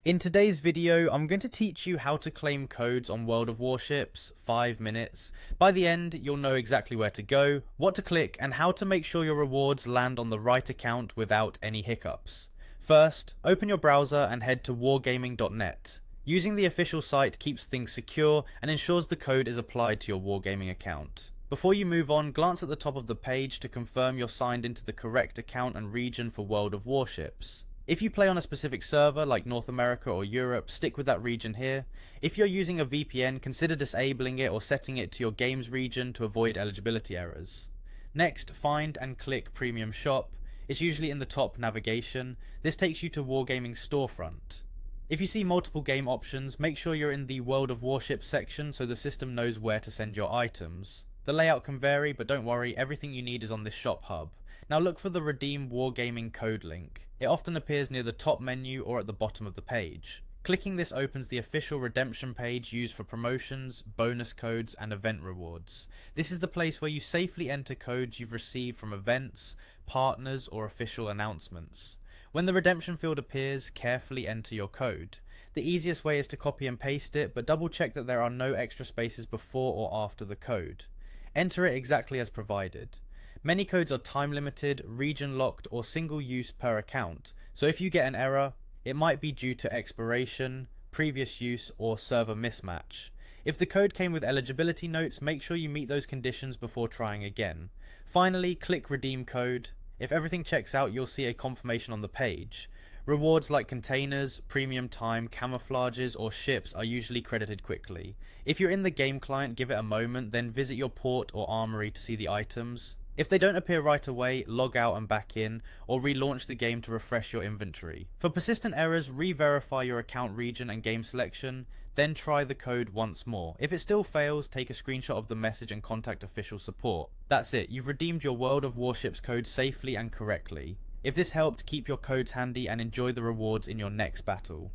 In today's video, I'm going to teach you how to claim codes on World of Warships, 5 minutes. By the end, you'll know exactly where to go, what to click, and how to make sure your rewards land on the right account without any hiccups. First, open your browser and head to wargaming.net. Using the official site keeps things secure and ensures the code is applied to your Wargaming account. Before you move on, glance at the top of the page to confirm you're signed into the correct account and region for World of Warships. If you play on a specific server like North America or Europe, stick with that region here. If you're using a VPN, consider disabling it or setting it to your game's region to avoid eligibility errors. Next, find and click Premium Shop. It's usually in the top navigation. This takes you to Wargaming's storefront. If you see multiple game options, make sure you're in the World of Warships section so the system knows where to send your items. The layout can vary, but don't worry, everything you need is on this shop hub. Now look for the Redeem Wargaming code link. It often appears near the top menu or at the bottom of the page. Clicking this opens the official redemption page used for promotions, bonus codes, and event rewards. This is the place where you safely enter codes you've received from events, partners, or official announcements. When the redemption field appears, carefully enter your code. The easiest way is to copy and paste it, but double check that there are no extra spaces before or after the code. Enter it exactly as provided. Many codes are time limited, region locked, or single use per account, so if you get an error, it might be due to expiration, previous use, or server mismatch. If the code came with eligibility notes, make sure you meet those conditions before trying again. Finally, click Redeem Code. If everything checks out, you'll see a confirmation on the page. Rewards like containers, premium time, camouflages, or ships are usually credited quickly. If you're in the game client, give it a moment, then visit your port or armory to see the items. If they don't appear right away, log out and back in, or relaunch the game to refresh your inventory. For persistent errors, re-verify your account region and game selection, then try the code once more. If it still fails, take a screenshot of the message and contact official support. That's it, you've redeemed your World of Warships code safely and correctly. If this helped, keep your codes handy and enjoy the rewards in your next battle.